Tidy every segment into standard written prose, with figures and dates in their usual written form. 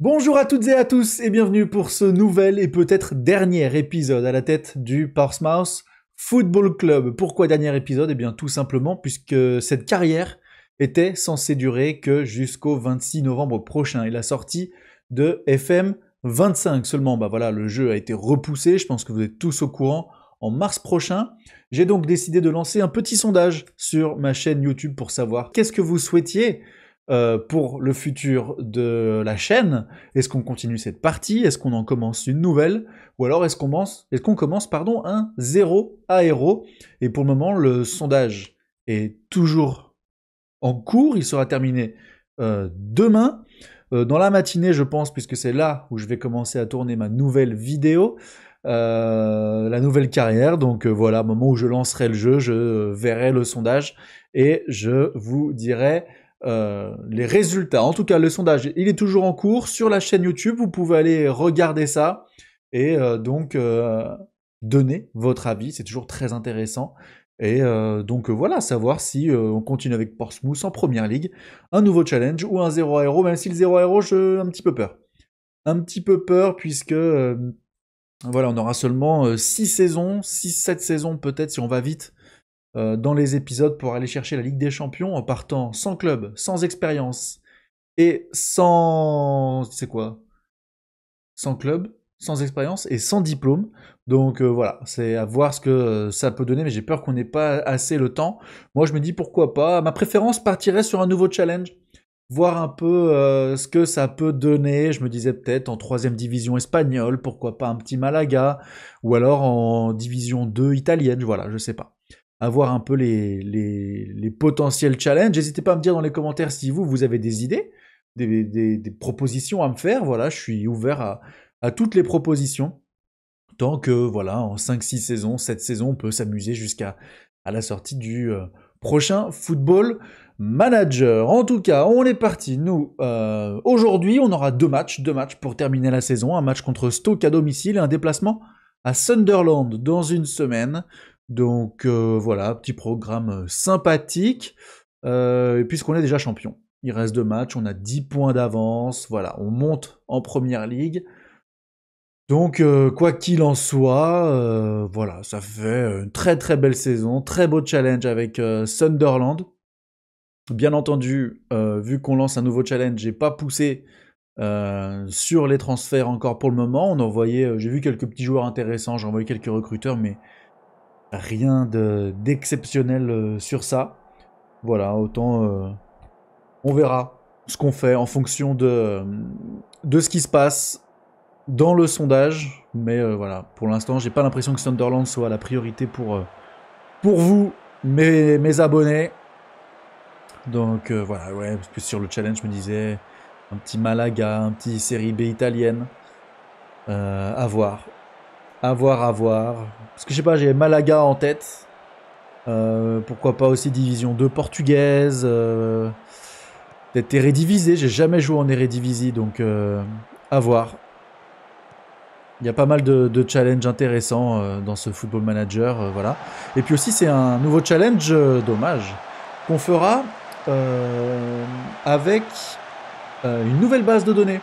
Bonjour à toutes et à tous et bienvenue pour ce nouvel et peut-être dernier épisode à la tête du Portsmouth Football Club. Pourquoi dernier épisode? Eh bien tout simplement puisque cette carrière était censée durer que jusqu'au 26 novembre prochain et la sortie de FM 25 seulement. Bah voilà, le jeu a été repoussé, je pense que vous êtes tous au courant, en mars prochain. J'ai donc décidé de lancer un petit sondage sur ma chaîne YouTube pour savoir qu'est-ce que vous souhaitiez pour le futur de la chaîne. Est-ce qu'on continue cette partie? Est-ce qu'on en commence une nouvelle? Ou alors est-ce qu'on commence pardon, un 0 à héros? Et pour le moment, le sondage est toujours en cours. Il sera terminé demain. Dans la matinée, je pense, puisque c'est là où je vais commencer à tourner ma nouvelle vidéo, la nouvelle carrière. Donc voilà, au moment où je lancerai le jeu, je verrai le sondage et je vous dirai les résultats. En tout cas, le sondage, il est toujours en cours sur la chaîne YouTube. Vous pouvez aller regarder ça et donc donner votre avis. C'est toujours très intéressant. Et donc voilà, savoir si on continue avec Portsmouth en première ligue, un nouveau challenge ou un 0 à 0, même si le 0 à 0, j'ai un petit peu peur. Un petit peu peur puisque voilà, on aura seulement 6 saisons, 6-7 saisons peut-être si on va vite dans les épisodes pour aller chercher la Ligue des Champions en partant sans club, sans expérience et sans... C'est quoi? Sans club, sans expérience et sans diplôme. Donc voilà, c'est à voir ce que ça peut donner, mais j'ai peur qu'on n'ait pas assez le temps. Moi je me dis pourquoi pas. Ma préférence partirait sur un nouveau challenge, voir un peu ce que ça peut donner. Je me disais peut-être en troisième division espagnole, pourquoi pas un petit Malaga, ou alors en division 2 italienne, voilà, je sais pas. Avoir un peu les potentiels challenges. N'hésitez pas à me dire dans les commentaires si vous avez des idées, des propositions à me faire. Voilà, je suis ouvert à toutes les propositions. Tant que, voilà, en 5-6 saisons, 7 saisons, on peut s'amuser jusqu'à à la sortie du prochain Football Manager. En tout cas, on est parti. Nous, aujourd'hui, on aura deux matchs pour terminer la saison. Un match contre Stoke à domicile et un déplacement à Sunderland dans une semaine. Donc voilà, petit programme sympathique. Et puisqu'on est déjà champion, il reste 2 matchs, on a 10 points d'avance. Voilà, on monte en première ligue. Donc, quoi qu'il en soit, voilà, ça fait une très très belle saison, très beau challenge avec Sunderland. Bien entendu, vu qu'on lance un nouveau challenge, j'ai pas poussé sur les transferts encore pour le moment. On a envoyé, j'ai vu quelques petits joueurs intéressants, j'ai envoyé quelques recruteurs, mais rien d'exceptionnel sur ça. Voilà, autant on verra ce qu'on fait en fonction de ce qui se passe dans le sondage, mais voilà, pour l'instant, j'ai pas l'impression que Sunderland soit la priorité pour vous, mes abonnés. Donc voilà, ouais, parce que sur le challenge, je me disais un petit Malaga, un petit série B italienne, à voir, à voir, à voir. Parce que je sais pas, j'ai Malaga en tête. Pourquoi pas aussi Division 2 portugaise, peut-être Eredivisie. J'ai jamais joué en Eredivisie, donc à voir. Il y a pas mal de challenges intéressants dans ce Football Manager, voilà. Et puis aussi, c'est un nouveau challenge, dommage, qu'on fera avec une nouvelle base de données.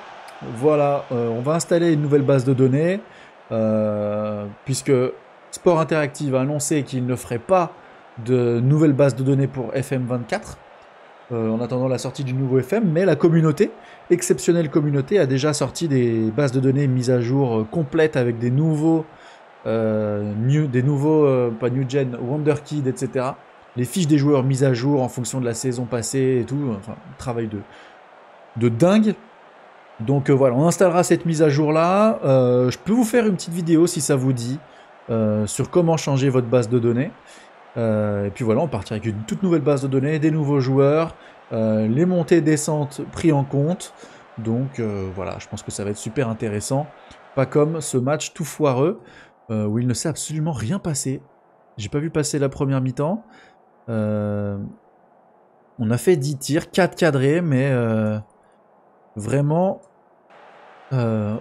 Voilà, on va installer une nouvelle base de données, puisque Sport Interactive a annoncé qu'il ne ferait pas de nouvelle base de données pour FM24. En attendant la sortie du nouveau FM, mais la communauté, exceptionnelle communauté, a déjà sorti des bases de données mises à jour complètes avec des nouveaux, pas New Gen, Wonderkid, etc. Les fiches des joueurs mises à jour en fonction de la saison passée et tout, enfin, travail de dingue. Donc voilà, on installera cette mise à jour là. Je peux vous faire une petite vidéo si ça vous dit sur comment changer votre base de données. Et puis voilà, on partira avec une toute nouvelle base de données, des nouveaux joueurs, les montées et descentes pris en compte. Donc voilà, je pense que ça va être super intéressant. Pas comme ce match tout foireux, où il ne s'est absolument rien passé. J'ai pas vu passer la première mi-temps. On a fait 10 tirs, 4 cadrés, mais vraiment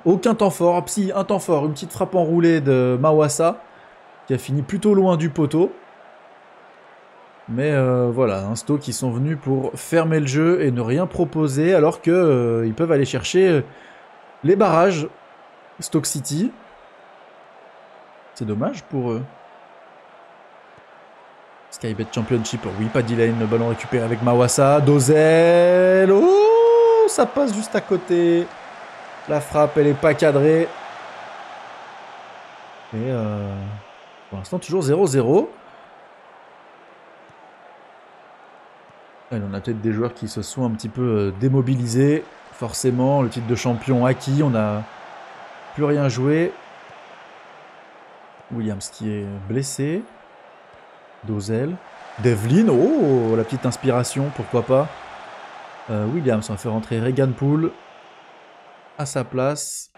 aucun temps fort. Si, un temps fort, une petite frappe enroulée de Mawassa, qui a fini plutôt loin du poteau. Mais voilà, un Stoke qui sont venus pour fermer le jeu et ne rien proposer, alors que ils peuvent aller chercher Les barrages, Stoke City. C'est dommage pour eux. Skybet Championship, oui, pas Lane, le ballon récupéré avec Mawassa. Dozel, oh, ça passe juste à côté. La frappe, elle est pas cadrée. Et pour l'instant, toujours 0-0. On a peut-être des joueurs qui se sont un petit peu démobilisés. Forcément, le titre de champion acquis, on n'a plus rien joué. Williams qui est blessé. Dozel. Devlin, oh, la petite inspiration, pourquoi pas. Williams, on va faire rentrer Regan Poole à sa place.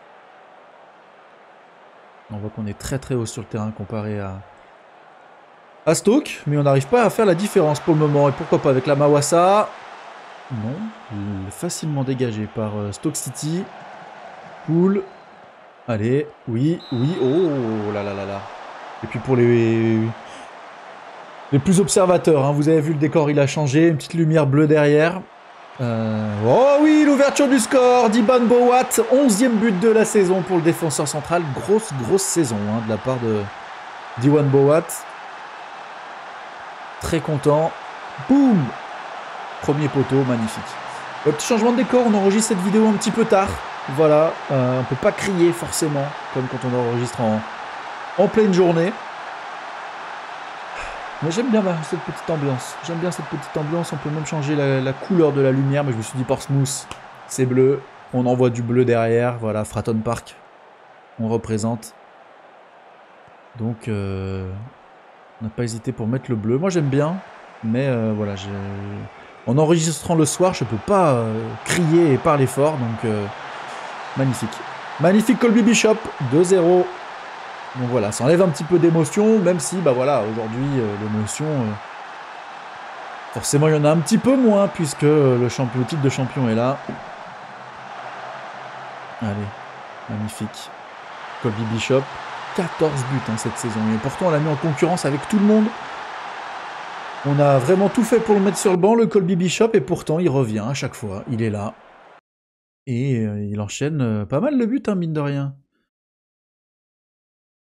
On voit qu'on est très très haut sur le terrain comparé à Stoke, mais on n'arrive pas à faire la différence pour le moment. Et pourquoi pas avec la Mawassa? Non, il est facilement dégagé par Stoke City. Poole. Allez, oui, oui, oh là là là là. Et puis pour les plus observateurs, hein, vous avez vu le décor, il a changé, une petite lumière bleue derrière. Oh oui, l'ouverture du score d'Iban Boat, 11e but de la saison pour le défenseur central. Grosse saison hein, de la part d'Iwan Boat. Très content. Boum! Premier poteau, magnifique. Petit changement de décor, on enregistre cette vidéo un petit peu tard. Voilà, on peut pas crier forcément, comme quand on enregistre en pleine journée. Mais j'aime bien cette petite ambiance. J'aime bien cette petite ambiance. On peut même changer la couleur de la lumière. Mais je me suis dit Portsmouth, c'est bleu. On envoie du bleu derrière. Voilà, Fratton Park. On représente. Donc, on n'a pas hésité pour mettre le bleu. Moi, j'aime bien. Mais voilà, en enregistrant le soir, je peux pas crier et parler fort. Donc, magnifique. Magnifique Colby Bishop. 2-0. Donc voilà, ça enlève un petit peu d'émotion, même si, bah voilà, aujourd'hui, l'émotion, forcément, il y en a un petit peu moins, puisque le titre de champion est là. Allez, magnifique. Colby Bishop, 14 buts hein, cette saison, et pourtant, on l'a mis en concurrence avec tout le monde. On a vraiment tout fait pour le mettre sur le banc, le Colby Bishop, et pourtant, il revient à chaque fois, il est là. Et il enchaîne pas mal de buts, hein, mine de rien.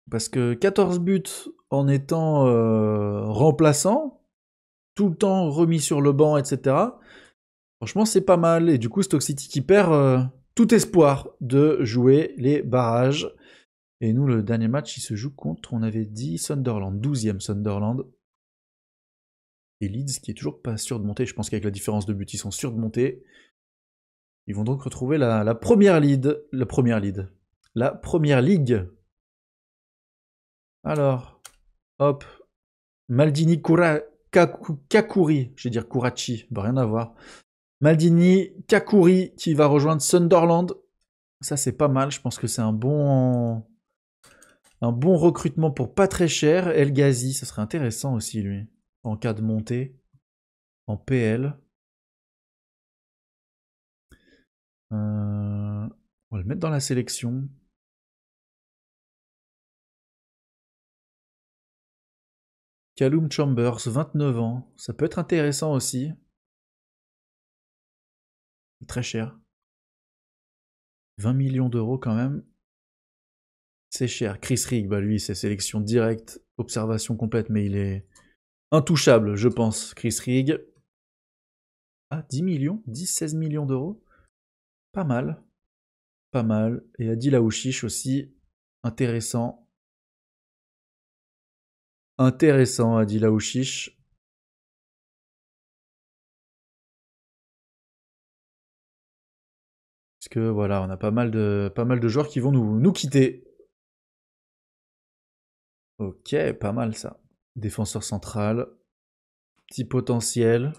Parce que 14 buts en étant remplaçant, tout le temps remis sur le banc, etc. Franchement, c'est pas mal. Et du coup, Stoke City qui perd tout espoir de jouer les barrages. Et nous, le dernier match, il se joue contre, on avait dit Sunderland, 12e Sunderland. Et Leeds qui est toujours pas sûr de monter. Je pense qu'avec la différence de but, ils sont sûrs de monter. Ils vont donc retrouver la première lead. La première ligue. Alors, hop, Maldini Kakuri, je vais dire Kurachi, bah rien à voir. Maldini Kakuri qui va rejoindre Sunderland. Ça c'est pas mal, je pense que c'est un bon recrutement pour pas très cher. El Ghazi, ça serait intéressant aussi lui, en cas de montée, en PL. On va le mettre dans la sélection. Callum Chambers, 29 ans. Ça peut être intéressant aussi. Très cher. 20 millions d'euros quand même. C'est cher. Chris Rigg, bah lui, c'est sélection directe, observation complète, mais il est intouchable, je pense. Chris Rigg. Ah, 10 millions 10-16 millions d'euros. Pas mal. Pas mal. Et Adil Aouchiche aussi. Intéressant. Intéressant, Adil Aouchiche. Parce que voilà, on a pas mal de joueurs qui vont nous quitter. Ok, pas mal ça. Défenseur central. Petit potentiel.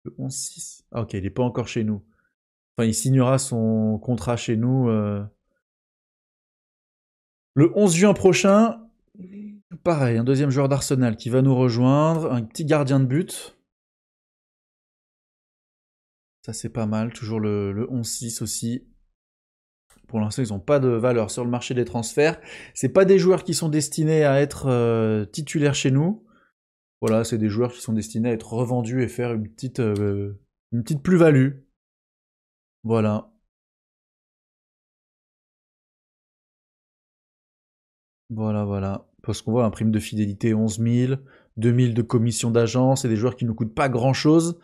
Le 11-6. Ah ok, il n'est pas encore chez nous. Enfin, il signera son contrat chez nous le 11 juin prochain. Pareil, un deuxième joueur d'Arsenal qui va nous rejoindre. Un petit gardien de but. Ça c'est pas mal. Toujours le 11-6 aussi. Pour l'instant, ils n'ont pas de valeur sur le marché des transferts. C'est pas des joueurs qui sont destinés à être titulaires chez nous. Voilà, c'est des joueurs qui sont destinés à être revendus et faire une petite Une petite plus-value. Voilà. Voilà. Parce qu'on voit un prime de fidélité 11 000, 2 000 de commission d'agence, et des joueurs qui ne nous coûtent pas grand-chose.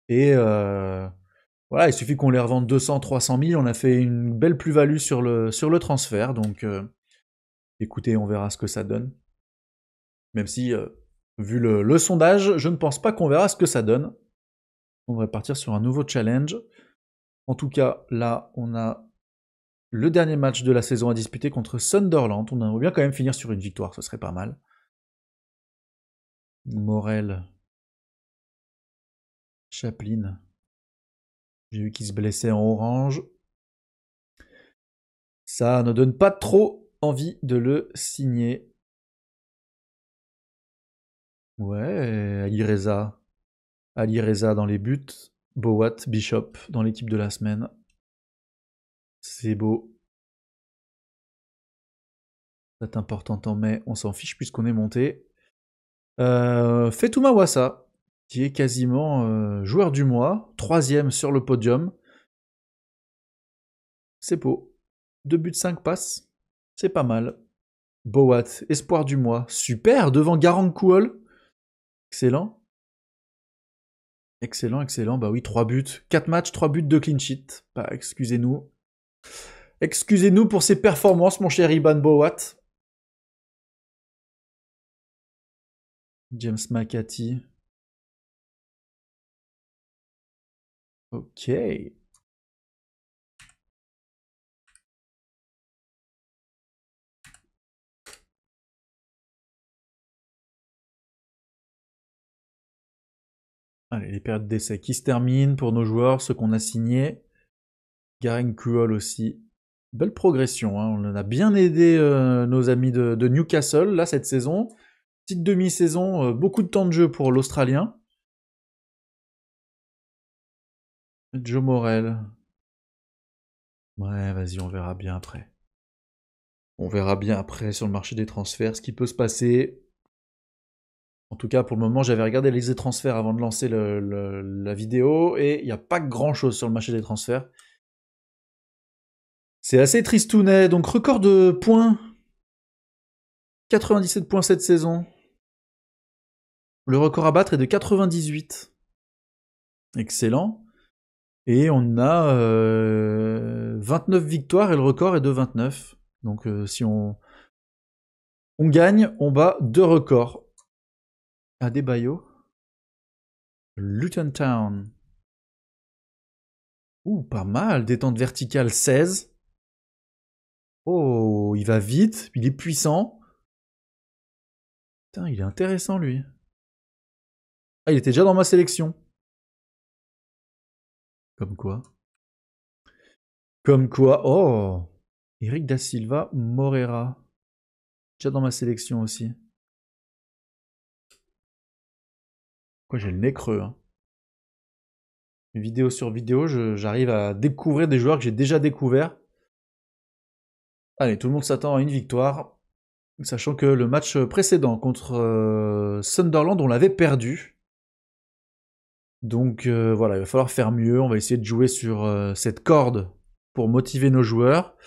Et voilà, il suffit qu'on les revende 200, 300 000, on a fait une belle plus-value sur le transfert. Donc écoutez, on verra ce que ça donne. Même si, vu le sondage, je ne pense pas qu'on verra ce que ça donne. On devrait partir sur un nouveau challenge. En tout cas, là, on a le dernier match de la saison à disputer contre Sunderland. On aimerait bien quand même finir sur une victoire, ce serait pas mal. Morel. Chaplin. J'ai vu qu'il se blessait en orange. Ça ne donne pas trop envie de le signer. Ouais, Ali Reza. Ali Reza dans les buts. Bowat, Bishop dans l'équipe de la semaine. C'est beau. Date importante en mai, on s'en fiche puisqu'on est monté. Fetouma Wassa, qui est quasiment joueur du mois, 3ème sur le podium. C'est beau. 2 buts, 5 passes, c'est pas mal. Bowat, espoir du mois, super, devant Garang Kuol. Excellent. Excellent, bah oui, 3 buts, 4 matchs, 3 buts, 2 clean sheet. Bah, excusez-nous. Excusez-nous pour ces performances, mon cher Iban Bowat. James McCarthy. Ok. Allez, les périodes d'essai qui se terminent pour nos joueurs, ceux qu'on a signés. Garang Kuol aussi. Belle progression, hein. On a bien aidé nos amis de Newcastle, là, cette saison. Petite demi-saison, beaucoup de temps de jeu pour l'Australien. Joe Morel. Ouais, vas-y, on verra bien après. On verra bien après sur le marché des transferts ce qui peut se passer. En tout cas, pour le moment, j'avais regardé les transferts avant de lancer la vidéo et il n'y a pas grand-chose sur le marché des transferts. C'est assez tristounet. Donc, record de points. 97 points cette saison. Le record à battre est de 98. Excellent. Et on a 29 victoires et le record est de 29. Donc si on gagne, on bat 2 records. Adebayo. Luton Town. Ouh, pas mal. Détente verticale 16. Oh, il va vite. Il est puissant. Putain, il est intéressant lui. Ah, il était déjà dans ma sélection. Comme quoi. Oh, Eric Da Silva, Morera. Déjà dans ma sélection aussi. Quoi, j'ai le nez creux. Hein. Vidéo sur vidéo, j'arrive à découvrir des joueurs que j'ai déjà découverts. Allez, tout le monde s'attend à une victoire. Sachant que le match précédent contre Sunderland, on l'avait perdu. Donc voilà, il va falloir faire mieux. On va essayer de jouer sur cette corde pour motiver nos joueurs.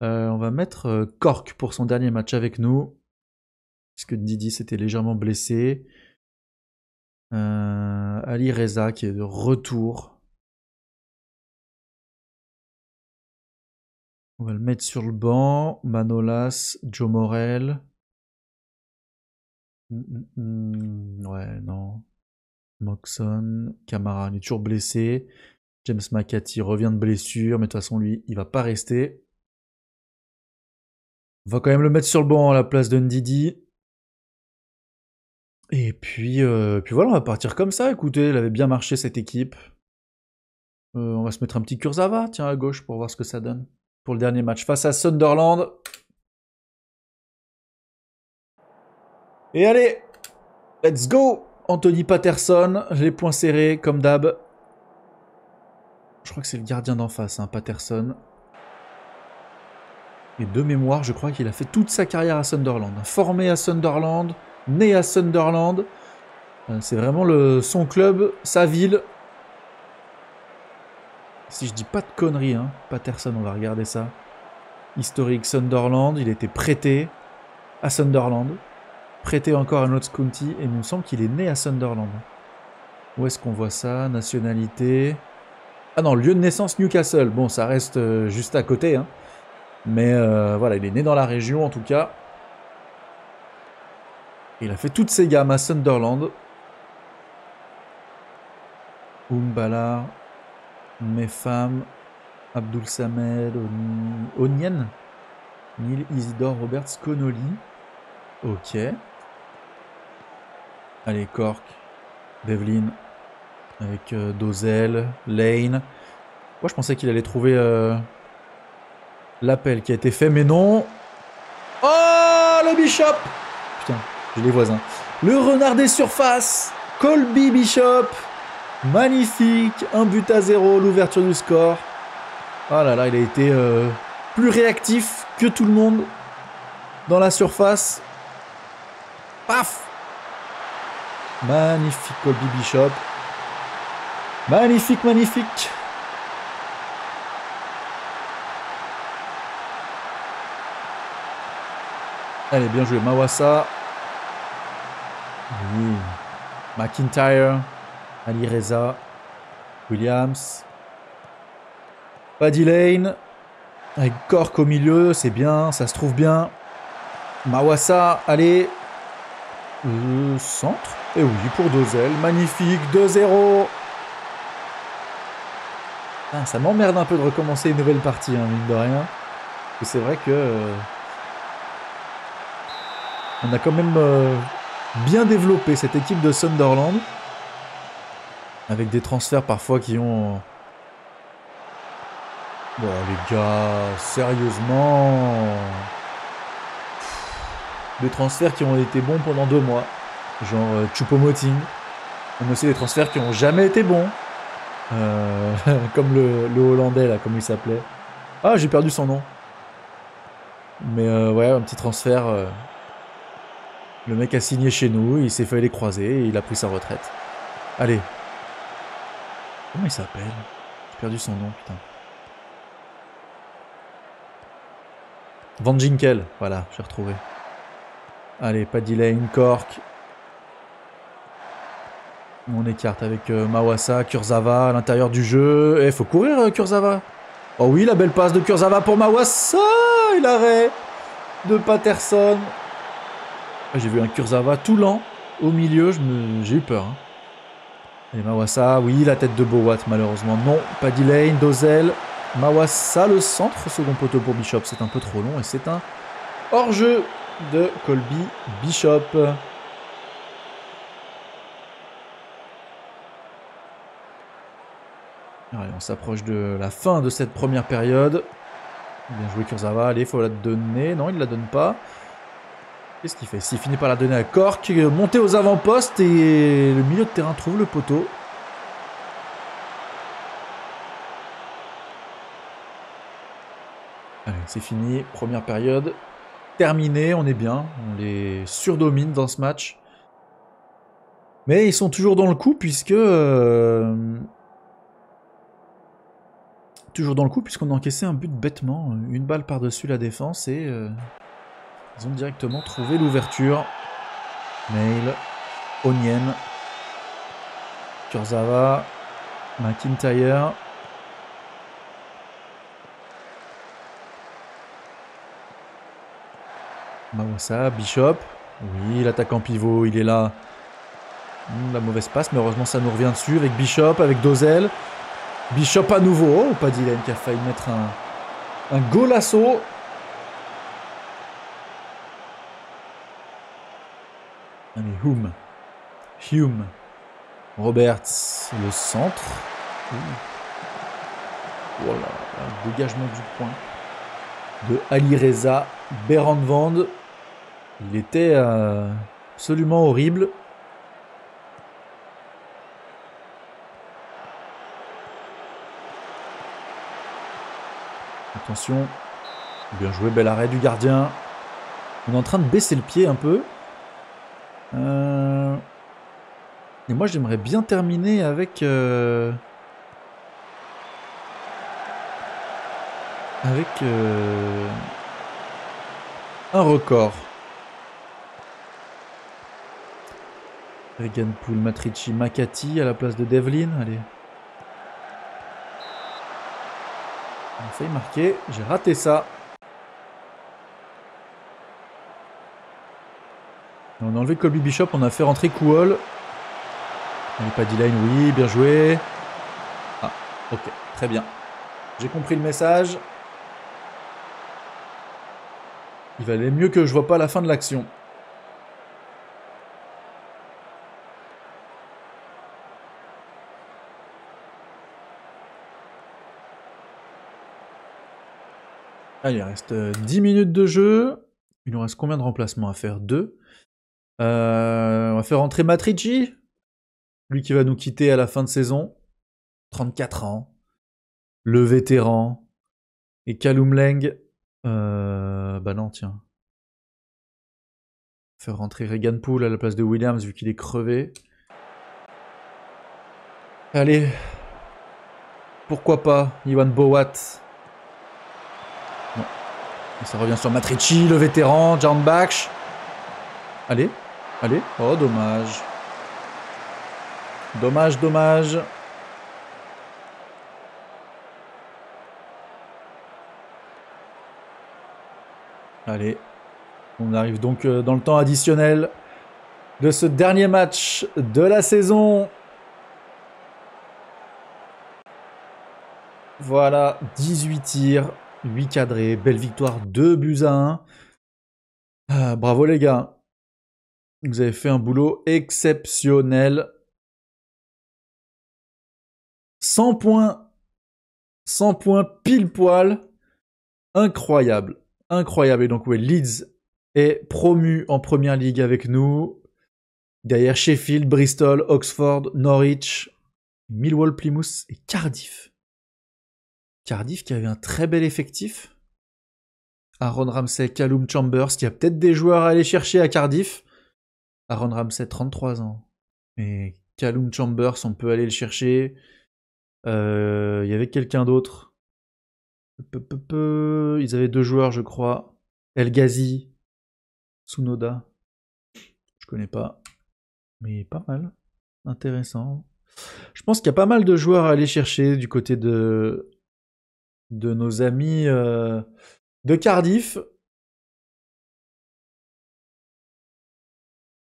On va mettre Cork pour son dernier match avec nous. Puisque Didi s'était légèrement blessé. Ali Reza qui est de retour. On va le mettre sur le banc. Manolas, Joe Morel. Ouais, non. Moxon, Camara, il est toujours blessé. James McCarthy revient de blessure, mais de toute façon, lui, il va pas rester. On va quand même le mettre sur le banc à la place de Ndidi. Et puis voilà, on va partir comme ça. Écoutez, elle avait bien marché cette équipe. On va se mettre un petit Kurzawa, tiens, à gauche, pour voir ce que ça donne. Pour le dernier match face à Sunderland. Et allez, let's go! Anthony Patterson, les points serrés, comme d'hab. Je crois que c'est le gardien d'en face, hein, Patterson. Et de mémoire, je crois qu'il a fait toute sa carrière à Sunderland. Formé à Sunderland, né à Sunderland. C'est vraiment son club, sa ville. Si je dis pas de conneries, hein, Patterson, on va regarder ça. Historique Sunderland, il était prêté à Sunderland. Prêté encore à Notts County, et il me semble qu'il est né à Sunderland. Où est-ce qu'on voit ça? Nationalité... Ah non, lieu de naissance Newcastle. Bon, ça reste juste à côté, hein. Mais voilà, il est né dans la région en tout cas. Il a fait toutes ses gammes à Sunderland. Umbala, Mefam, Abdul Samed, Onyen, Neil Isidore Roberts, Connolly. Ok. Allez, Cork, Devlin, avec Dozel, Lane. Moi, je pensais qu'il allait trouver l'appel qui a été fait, mais non. Oh, le Bishop! Putain, j'ai les voisins. Le renard des surfaces, Colby Bishop. Magnifique, 1-0, l'ouverture du score. Ah là là, il a été plus réactif que tout le monde dans la surface. Paf! Magnifique Colby Bishop. Magnifique, magnifique. Allez, bien joué, Mawassa. Oui. McIntyre. Ali Reza. Williams. Paddy Lane. Avec Cork au milieu, c'est bien, ça se trouve bien. Mawassa, allez. Centre. Et oui, pour Dozel. Magnifique, 2-0. Ah, ça m'emmerde un peu de recommencer une nouvelle partie, hein, mine de rien. C'est vrai que... on a quand même bien développé cette équipe de Sunderland. Avec des transferts parfois qui ont... Bon les gars, sérieusement... Des transferts qui ont été bons pendant 2 mois. Genre Choupo-Moting. On a aussi des transferts qui n'ont jamais été bons. Comme le Hollandais là, comme il s'appelait. Ah, j'ai perdu son nom. Mais ouais, un petit transfert... Le mec a signé chez nous, il s'est fait les croiser et il a pris sa retraite. Allez. Comment il s'appelle? J'ai perdu son nom, putain. Van Ginkel, voilà, j'ai retrouvé. Allez, Paddy Lane, Cork. On écarte avec Mawassa, Kurzawa à l'intérieur du jeu. Eh, faut courir, Kurzawa. Oh oui, la belle passe de Kurzawa pour Mawassa. Et l'arrêt de Patterson. J'ai vu un Kurzawa tout lent au milieu, j'ai eu peur. Hein. Et Mawassa, oui, la tête de Bowat, malheureusement. Non, Paddy Lane, Dozel. Mawassa, le centre, second poteau pour Bishop. C'est un peu trop long et c'est un hors-jeu de Colby Bishop. Allez, on s'approche de la fin de cette première période. Bien joué Kurzawa, allez, il faut la donner. Non, il ne la donne pas. Qu'est-ce qu'il fait? S'il finit par la donner à Cork, monter aux avant-postes et le milieu de terrain trouve le poteau. Allez, c'est fini. Première période terminée. On est bien. On les surdomine dans ce match. Mais ils sont toujours dans le coup puisque... toujours dans le coup puisqu'on a encaissé un but bêtement. Une balle par-dessus la défense et... ils ont directement trouvé l'ouverture. Mail, Onyen, Kurzawa, McIntyre. Mawassa, Bishop. Oui, l'attaquant pivot, il est là. La mauvaise passe, mais heureusement ça nous revient dessus avec Bishop, avec Dozel. Bishop à nouveau. Oh, Paddy Lane qui a failli mettre un golasso. Allez, Hume. Roberts, le centre. Voilà, un dégagement du point de Ali Reza Beranvand. Il était absolument horrible. Attention. Bien joué, bel arrêt du gardien. On est en train de baisser le pied un peu. Et moi j'aimerais bien terminer avec avec un record. Reganpool, Matrici, Makati à la place de Devlin. Allez. On a failli marquer. J'ai raté ça. On a enlevé Colby Bishop. On a fait rentrer Kuol. Allez, Paddy Lane, oui, bien joué. Ah, ok, très bien. J'ai compris le message. Il valait mieux que je vois pas la fin de l'action. Allez, il reste 10 minutes de jeu. Il nous reste combien de remplacements à faire? 2. On va faire rentrer Matrici. Lui qui va nous quitter à la fin de saison. 34 ans. Le vétéran. Et Callum Lang. Bah non, tiens. Faire rentrer Reganpool à la place de Williams vu qu'il est crevé. Allez. Pourquoi pas Iwan Bowat. Non. Et ça revient sur Matrici, le vétéran. John Baksh. Allez. Allez. Oh, dommage. Dommage, dommage. Allez. On arrive donc dans le temps additionnel de ce dernier match de la saison. Voilà, 18 tirs, 8 cadrés, belle victoire, 2-1. Ah, bravo les gars. Vous avez fait un boulot exceptionnel. 100 points. 100 points pile poil. Incroyable. Incroyable. Et donc, ouais, Leeds est promu en première ligue avec nous. Derrière Sheffield, Bristol, Oxford, Norwich, Millwall, Plymouth et Cardiff. Cardiff qui avait un très bel effectif. Aaron Ramsey, Callum Chambers, qui a peut-être des joueurs à aller chercher à Cardiff. Aaron Ramsey, 33 ans. Et Callum Chambers, on peut aller le chercher. Il y avait quelqu'un d'autre. Ils avaient 2 joueurs, je crois. El Ghazi, Tsunoda. Je connais pas. Mais pas mal. Intéressant. Je pense qu'il y a pas mal de joueurs à aller chercher du côté de nos amis de Cardiff.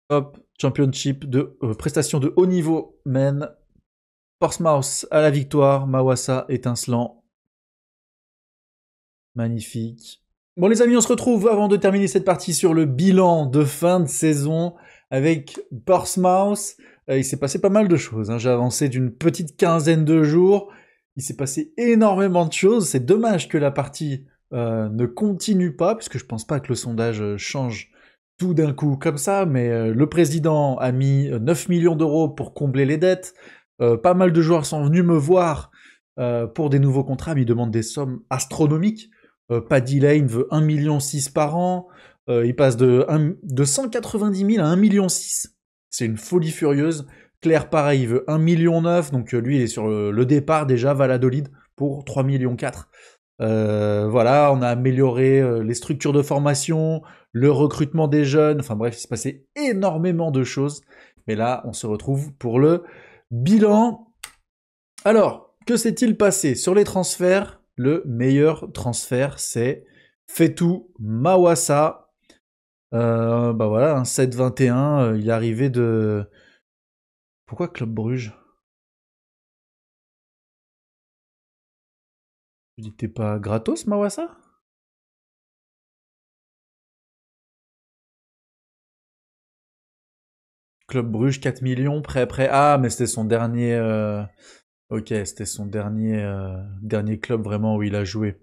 Hop, Championship de prestation de haut niveau, men. Portsmouth à la victoire, Mawassa étincelant. Magnifique. Bon les amis, on se retrouve avant de terminer cette partie sur le bilan de fin de saison avec Portsmouth. Il s'est passé pas mal de choses, hein. J'ai avancé d'une petite quinzaine de jours. Il s'est passé énormément de choses. C'est dommage que la partie ne continue pas, puisque je pense pas que le sondage change tout d'un coup comme ça, mais le président a mis 9 millions d'euros pour combler les dettes. Pas mal de joueurs sont venus me voir pour des nouveaux contrats, mais ils demandent des sommes astronomiques. Paddy Lane veut 1,6 million par an. Il passe de 190 000 à 1,6 million. C'est une folie furieuse. Claire, pareil, il veut 1,9 million. Donc lui, il est sur le départ déjà, Valladolid, pour 3,4 millions. Voilà, on a amélioré les structures de formation, le recrutement des jeunes. Enfin bref, il s'est passé énormément de choses. Mais là, on se retrouve pour le bilan. Alors, que s'est-il passé sur les transferts? Le meilleur transfert, c'est Fetou Mawassa. Bah voilà, un 7-21, il est arrivé de... Pourquoi Club Bruges? Tu dis que t'es pas gratos, Mawassa? Club Bruges, 4 millions, prêt. Ah, mais c'était son dernier... Ok, c'était son dernier club vraiment où il a joué.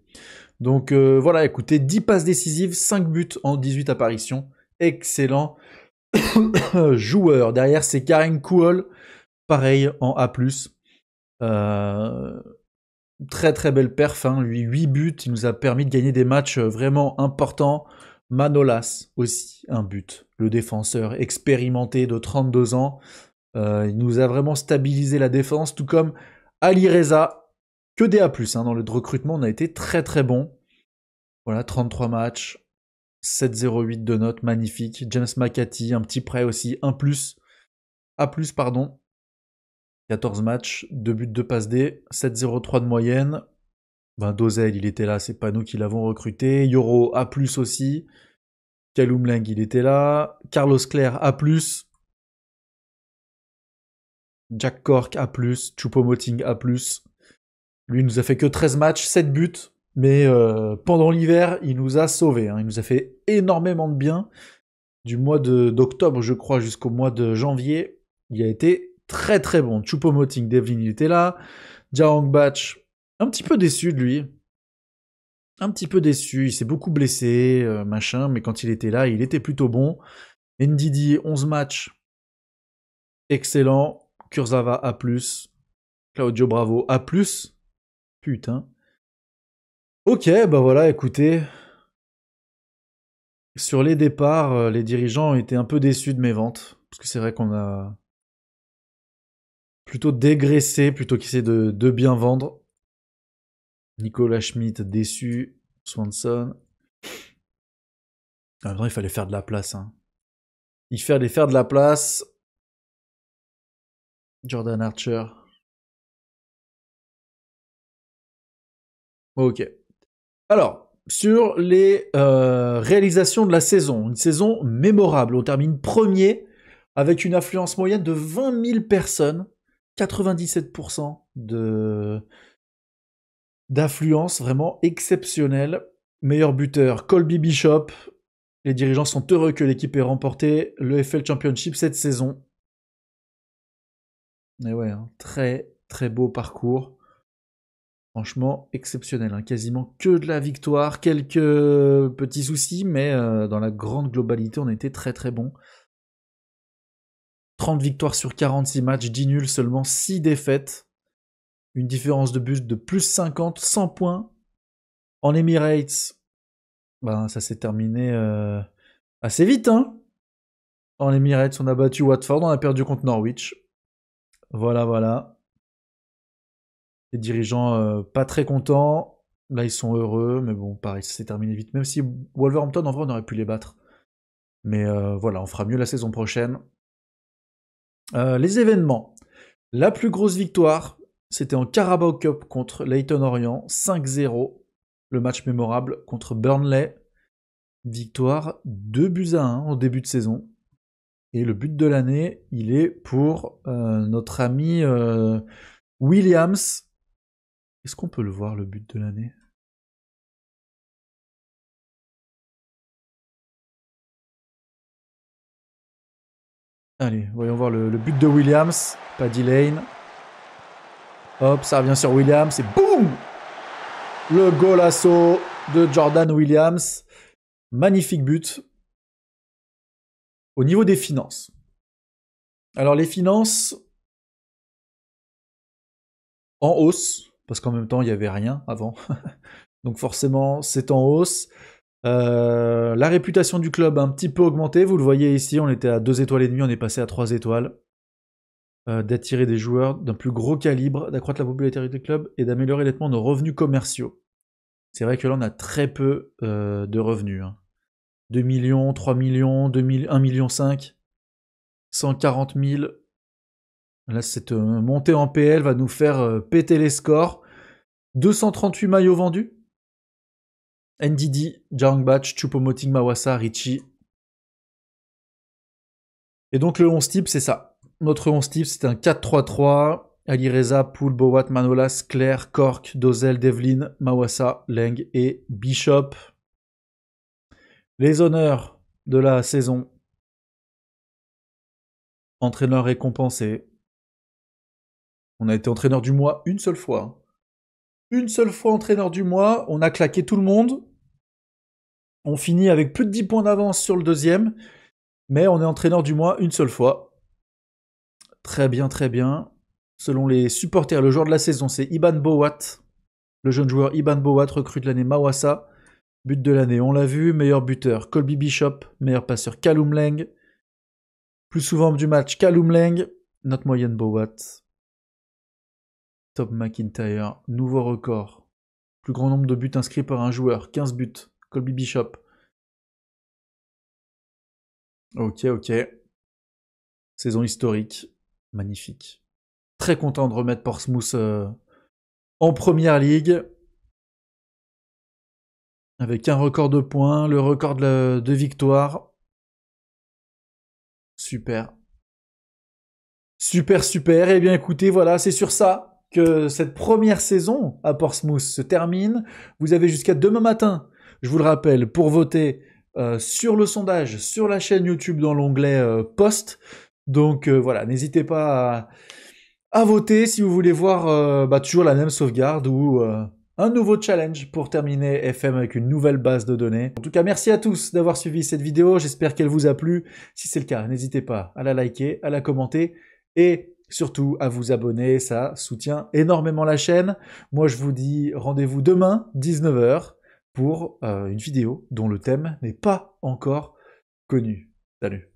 Donc voilà, écoutez, 10 passes décisives, 5 buts en 18 apparitions. Excellent joueur. Derrière, c'est Karen Kuol, pareil en A+. Très très belle perf, hein. Lui, 8 buts, il nous a permis de gagner des matchs vraiment importants. Manolas aussi, un but. Le défenseur expérimenté de 32 ans. Il nous a vraiment stabilisé la défense, tout comme Ali Reza, que des A+, hein, dans le recrutement, on a été très très bon. Voilà, 33 matchs, 7,08 de notes, magnifique. James McCarthy, un petit prêt aussi, A+, pardon. 14 matchs, 2 buts, 2 passes D, 7,03 de moyenne. Ben, Dozel, il était là, c'est pas nous qui l'avons recruté. Yoro, A+, aussi. Kaloum Leng, il était là. Carlos Claire, A+. Jack Cork, A+. Choupo-Moting, A+. Lui, il nous a fait que 13 matchs, 7 buts. Mais pendant l'hiver, il nous a sauvés. Hein. Il nous a fait énormément de bien. Du mois d'octobre, je crois, jusqu'au mois de janvier, il a été très très bon. Choupo-Moting, Devlin, il était là. Jaong Batch, un petit peu déçu de lui. Un petit peu déçu, il s'est beaucoup blessé, machin, mais quand il était là, il était plutôt bon. Ndidi, 11 matchs, excellent. Kurzawa, A+. Claudio Bravo, A+. Putain. Ok, bah voilà, écoutez. Sur les départs, les dirigeants ont été un peu déçus de mes ventes. Parce que c'est vrai qu'on a plutôt dégraissé plutôt qu'essayer de bien vendre. Nicolas Schmidt, déçu. Swanson. En même temps, il fallait faire de la place. Hein. Il fallait faire de la place. Jordan Archer. Ok. Alors, sur les réalisations de la saison, une saison mémorable. On termine premier avec une affluence moyenne de 20 000 personnes, 97% d'affluence vraiment exceptionnelle. Meilleur buteur, Colby Bishop. Les dirigeants sont heureux que l'équipe ait remporté le FL Championship cette saison. Et ouais, hein, très très beau parcours. Franchement, exceptionnel. Hein. Quasiment que de la victoire. Quelques petits soucis, mais dans la grande globalité, on était très très bon. 30 victoires sur 46 matchs, 10 nuls, seulement 6 défaites. Une différence de but de plus 50, 100 points. En Emirates, ben, ça s'est terminé assez vite. Hein. En Emirates, on a battu Watford, on a perdu contre Norwich. Voilà, voilà. Les dirigeants pas très contents. Là, ils sont heureux, mais bon, pareil, ça s'est terminé vite. Même si Wolverhampton, en vrai, on aurait pu les battre. Mais voilà, on fera mieux la saison prochaine. Les événements. La plus grosse victoire, c'était en Carabao Cup contre Leyton Orient, 5-0. Le match mémorable contre Burnley. Victoire 2-1 au début de saison. Et le but de l'année, il est pour notre ami Williams. Est-ce qu'on peut le voir, le but de l'année ? Allez, voyons voir le but de Williams. Paddy Lane. Hop, ça revient sur Williams et boum ! Le golasso de Jordan Williams. Magnifique but. Au niveau des finances. Alors les finances, en hausse, parce qu'en même temps, il n'y avait rien avant. Donc forcément, c'est en hausse. La réputation du club a un petit peu augmenté. Vous le voyez ici, on était à 2 étoiles et demie, on est passé à 3 étoiles. D'attirer des joueurs d'un plus gros calibre, d'accroître la popularité du club et d'améliorer nettement nos revenus commerciaux. C'est vrai que là, on a très peu de revenus. Hein. 2 millions, 3 millions, 1 million 5, 140 000. Là, cette montée en PL va nous faire péter les scores. 238 maillots vendus. NDD, Jarangbatch, Choupo-Moting, Mawasa, Richie. Et donc le 11 type, c'est ça. Notre 11 type, c'est un 4-3-3. Ali Reza, Poul, Bowat, Manolas, Claire, Cork, Dozel, Devlin, Mawasa, Leng et Bishop. Les honneurs de la saison. Entraîneur récompensé. On a été entraîneur du mois une seule fois. Une seule fois entraîneur du mois. On a claqué tout le monde. On finit avec plus de 10 points d'avance sur le deuxième. Mais on est entraîneur du mois une seule fois. Très bien, très bien. Selon les supporters, le joueur de la saison, c'est Iban Bowat. Le jeune joueur Iban Bowat recrute l'année Mawasa. But de l'année, on l'a vu. Meilleur buteur, Colby Bishop. Meilleur passeur, Kaloum Leng. Plus souvent du match, Kaloum Leng. Notre moyenne, Bowat. Top McIntyre. Nouveau record. Plus grand nombre de buts inscrits par un joueur, 15 buts. Colby Bishop. Ok, ok. Saison historique. Magnifique. Très content de remettre Portsmouth en première ligue. Avec un record de points, le record de victoires. Super. Super, super. Eh bien écoutez, voilà, c'est sur ça que cette première saison à Portsmouth se termine. Vous avez jusqu'à demain matin, je vous le rappelle, pour voter sur le sondage, sur la chaîne YouTube dans l'onglet Post. Donc voilà, n'hésitez pas à voter si vous voulez voir toujours la même sauvegarde ou un nouveau challenge pour terminer FM avec une nouvelle base de données. En tout cas, merci à tous d'avoir suivi cette vidéo. J'espère qu'elle vous a plu. Si c'est le cas, n'hésitez pas à la liker, à la commenter et surtout à vous abonner. Ça soutient énormément la chaîne. Moi, je vous dis rendez-vous demain, 19h, pour une vidéo dont le thème n'est pas encore connu. Salut.